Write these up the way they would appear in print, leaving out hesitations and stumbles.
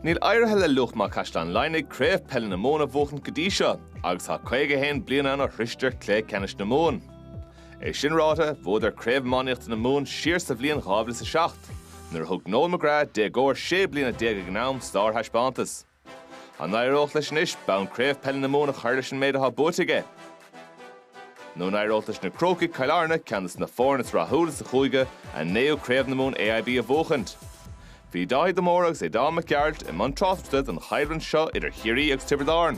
Níl áirithe le Luachma Caisleán Laighnigh craobh Peil na móna bhuachan go dtí seo, agus tá 50 bliana an ristear clé ceannis na món. É sin ráta bhód ar craobh mánaíocht na món siar sa bhliain ghabhla sa seacht, nuair thug Noel McGrath de góir 6 bliana déag gnám star haispeantas. An éireocht leis níos bán craobh Peil na móna chuirla sin méid atá buaite. nó éireocht leis na Crócaigh Cill ceannas na fórnas rathúla sa chuige a néo craobh na món AIB a bhuachant. Bhí daid do mór agus é dá McGeart I man tráftad an chaidhrann seo idir Chiarraí agus Tipperary.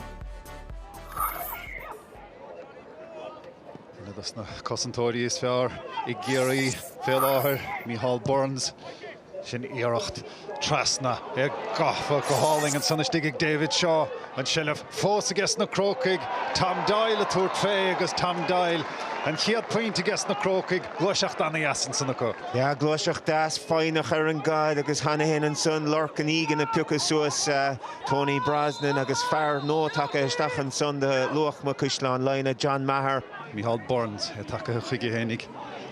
Das na cosantóirí is fearr I Chiarraí fé láthair Mícheál Burns sin iirecht trasna gafa go háling an sunnaistigh David Shaw an sillh fós agus na Crócaigh Tom Doyle a tuairt fé agus Tom Doyle an chiad pointe agus na Crócaigh gluaiseacht anna jasan sanna go. Ja, gluaiseacht das fáinach ar an gad agus hanna hen an son lorcan ígan a puca suas Tony Brosnan agus fear nó take isteach an son de Luachma Caisleán Laighnigh John Maher. Mícheál Burns take chuige hénig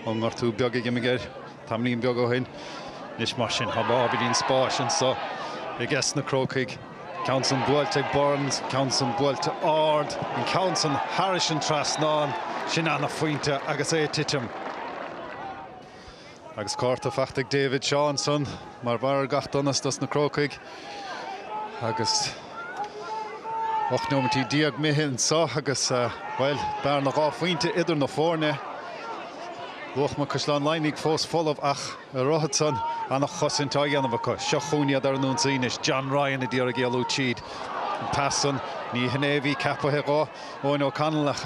an ngartú beag imigéir tamlín beag ó hin. Nis mar sin habábín spásin so I guess na Crócaigh Council Buailte Burns, Council Buailte Ard, and Council Harrison Trasnán, sin anna Fointe agus é titim. Agus cárta fachtaigh David Seanson, mar bhar gachtanas das na Crócaigh. Agus ochnomtí diag mihin so agus well, bear na gá Fointe idir na fórne. Luachma Caisleán Laighnigh fós folamh ach rothadson anna chosintá dhéanamh seo chúniad ar an únsaínis John Ryan idir a gealú tíd. An passan ní hnéhí capathe gá óin O'Connellach.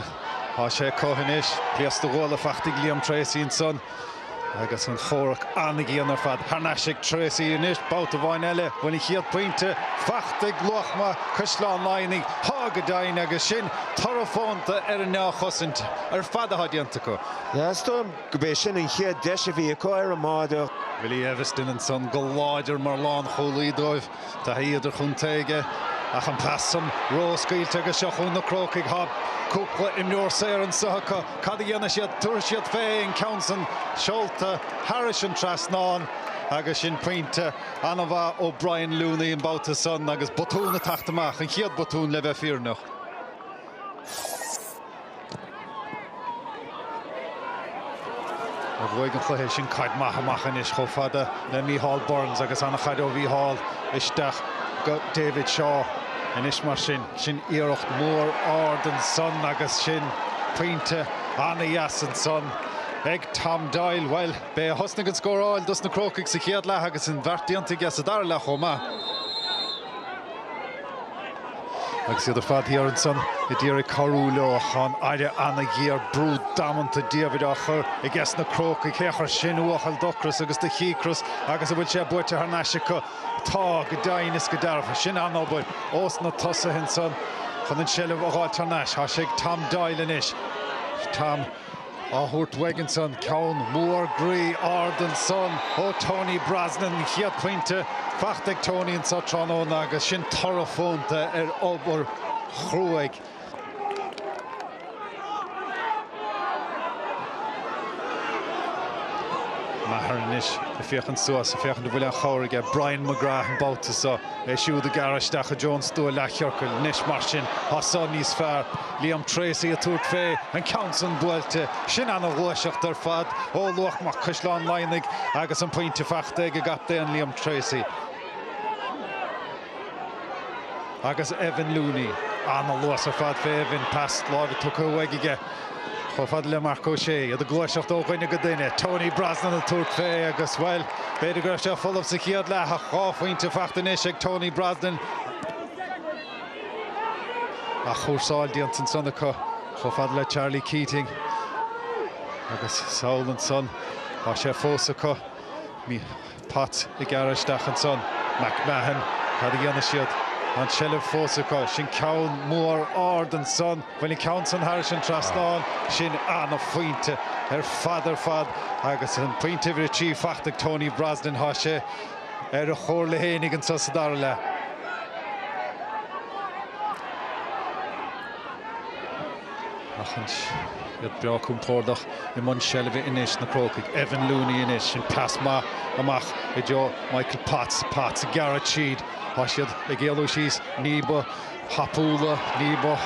Tá sé cohanis blias do ghóla fachtaigh Liam Tracy an son. Agus an chórach annigí an ar fad Harnaisiigh Tracy inis bouta bhain eile bhain I chiad pointe fachtaigh Luachma Caisleán Laighnigh hágadain agus sin tarafónta ar an chosint ar fad a hadianta go. Ja, stom go bé sin an chiad deise bhí a cóir a máda. Willie Everston an son go láidir mar lán cholídóibh tá idir chuntaige ach an passam róscailte agus seo chun na Crócaigh hab cúpla imneoir séir an socha cad dhéana siad tuair siad fé an Council Seolta Harrison Trasnán agus sin pointe anna bha O'Brien Looney an bouta son agus botúna tachtamach an chiad botún le bheith fíornach. A bhuaig an chluiche sin caid maithamachan is chomh fada le Mícheál Burns agus anna chaidó Mícheál isteach go David Shaw inis mar sin iirecht mór ard an son agus sin pointe anna jasan son ag Tom Doyle well be hosnig an scóráil dus na Crócaigh sa chiad leth agus an bhartíanta gas a dar le chomá. Agus idir fad ar an son I ddír carú leochan aire anna gíar brúd damanta David a chur I gas na Crócaigh chéchar sin uachal docras agus de chícras agus a bhfuil sé buaite Harnaisiigh tá go daoinis go darfa sin anóbaid os na tosa hin son chun an seileamh a gháil Tarnais há sé Tom Doyle inis. Tom áthúirt Weganson ceann mór grí ard an son ó Tony Brosnan chiad pointe fachtaigh Tony an Sotranón agus sin tarafónta ar obair chruaig. Maharnish, a fiachan suas, a fiachan de bhfuil an chóirige Brian McGrath an bouta so siúd a garaisteach a Jones dú a leithorcail nish mar sin há son níos fearr Liam Tracy a tuairt fé an Council Buailte sin anna gluaiseacht ar fad ó Luachma Caisleán Laighnigh agus an pointe fachtaigh a gapta an Liam Tracy. Agus Evan Looney anna luas ar fad fé Evan past láimh tucha uigige. Chofad le Marco sé, a gluaiseacht ó gcoinne go duine. Tony Brosnan a tuairt fé agus well beidir go raibh sé folamh sa chiad leth a cháfuinte fachtanis ag Tony Brosnan. A chóirsáil diant an son acu chofad le Charlie Keating agus Saul an son a sé fós acu mí pat I garaisteach an son McMahon cad a dhéanana siad an seileamh fós acu sin ceann mór ard an son bhain I Council Harrison Trasnán sin anna Fointe ar fad agus an pointe bhí tí fachtaigh Tony Brosnan há sé ar a chóir le hénig an sosadar le. Iad bra cúmpórdach I mun seileamh inis na Crócaigh Evan Looney inis sin pass amach I Joe Michael Potts a Garrett Sheed Hashiad Igelo she's Niba Hapula Niba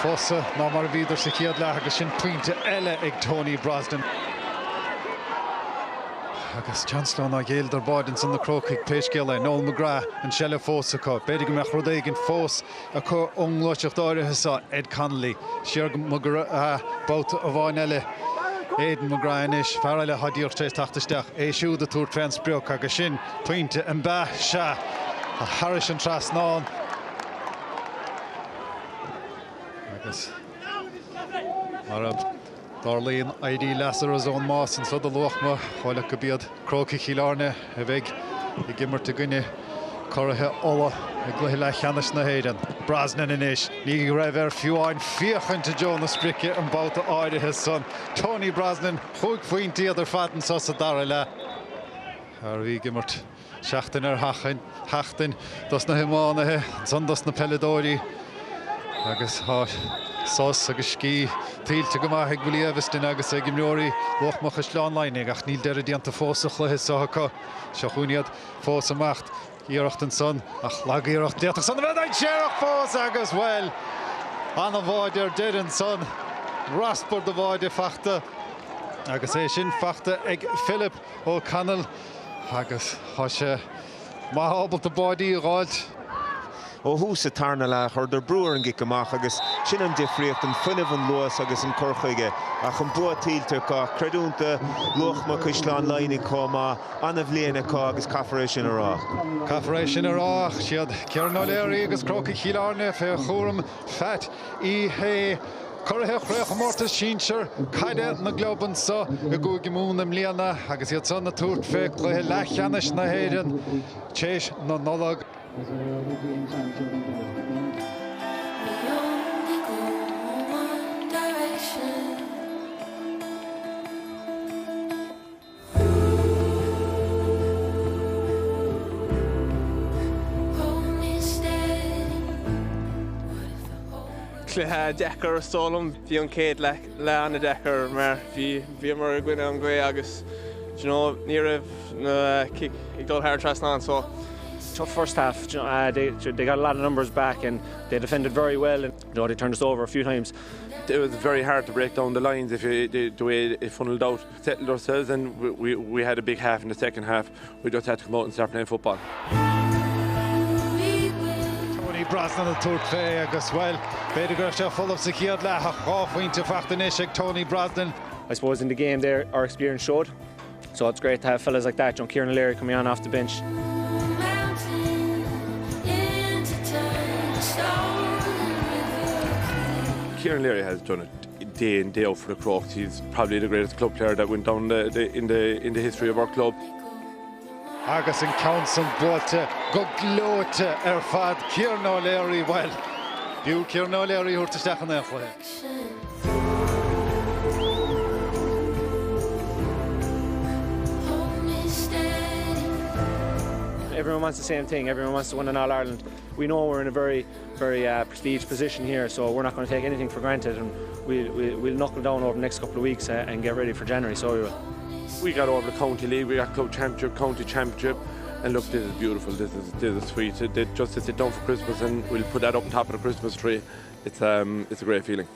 Fossa ná mar bhíidir sa chéad le agus sin puinte eile ag Tony Brosnan. Agus Chancellor ná géildar báidin san na Crócaigh Cill Noel McGrath an Shella Fós acu. Beidir go meach rudéigin Fós acu ungloiseach dáirithe sa Ed Connolly. Siar bót a bháin eile Aidan McGrath inis fearile hadíocht tréis tachtasteach siúd a túr Transbrook agus sin puinte an ba se a Harris an trasnán. Agus Arab Darlene ID Lasser as on Moss and so the Loughmore while could be at Crócaigh Cill a big gimmer to gunne Corrahe Ola a Gluhila Ceannais na Hayden Brosnan in ish Ní Rever Fuáin Fiachan to Jonas Brickett and bout the eye his son Tony Brosnan Buaicphointí other fat and Sosa Darla Harvey Gimmert Shachten Hachten dos na Himana son dos na Peladori agus Sos agus ski Tílte go maith ag bhfuil éhastin agus ag imneoirí Luachma Caisleán Laighnigh ach níl deire díanta fós a chluithe socha Seachúniad fós amacht Iirecht an son ach lagíirecht déach son bheith ag séireach fós agus well Anna bháidir dean son Raspar de bháide fachta agus sin fachta ag Philip O'Connell agus se maithobalt a báidí gáilt ó hús a tarna le chuir breúir an gicamach agus sin an difriocht an fuineh an luas agus an Crócaigh ach an buatílte cá creúnta Luachma Caisleán Laighnigh comá anna bhbliana cá agus cafaréis sin ará. Cafaréis sin ará siad Ceannais agus Crócaigh Cill fé chóram fet í hé Corrahe chréach mórtas sínsir caide na globan sa a gúigi mún am líana agus iad son na túirt fé chluithe le Ceannais na Héireann téis na nolag. Chluthe dechar stólam bhí an céad le anna dechar mar bhí mar a gcuine an gcué agus ní raibh na kick ag dul thar trasnán so tough first half. They got a lot of numbers back and they defended very well and they turned us over a few times. It was very hard to break down the lines if the way it funneled out. Settled ourselves and we had a big half in the second half. We just had to come out and start playing football. Tony Brosnan a túirt fé agus well beidir go raibh full of sa chéad le a cháfuinte fachta inis ag Tony Brosnan. I suppose in the game there our experience showed. So it's great to have fellas like that, Kieran O'Leary coming on off the bench. Kieran O'Leary has done it day in, day out for the Crokes. He's probably the greatest club player that went down in the history of our club. Agus an council bóta go glóta fad Kieran O'Leary well. Bú Kieran O'Leary úr isteach an échla. Everyone wants the same thing. Everyone wants to win in All Ireland. We know we're in a very, very prestige position here, so we're not going to take anything for granted, and we'll knuckle down over the next couple of weeks and get ready for January. So we will. We got over the county league, we got club championship, county championship, and look, this is beautiful. This is sweet. Just to sit down for Christmas, and we'll put that up on top of the Christmas tree. It's a great feeling.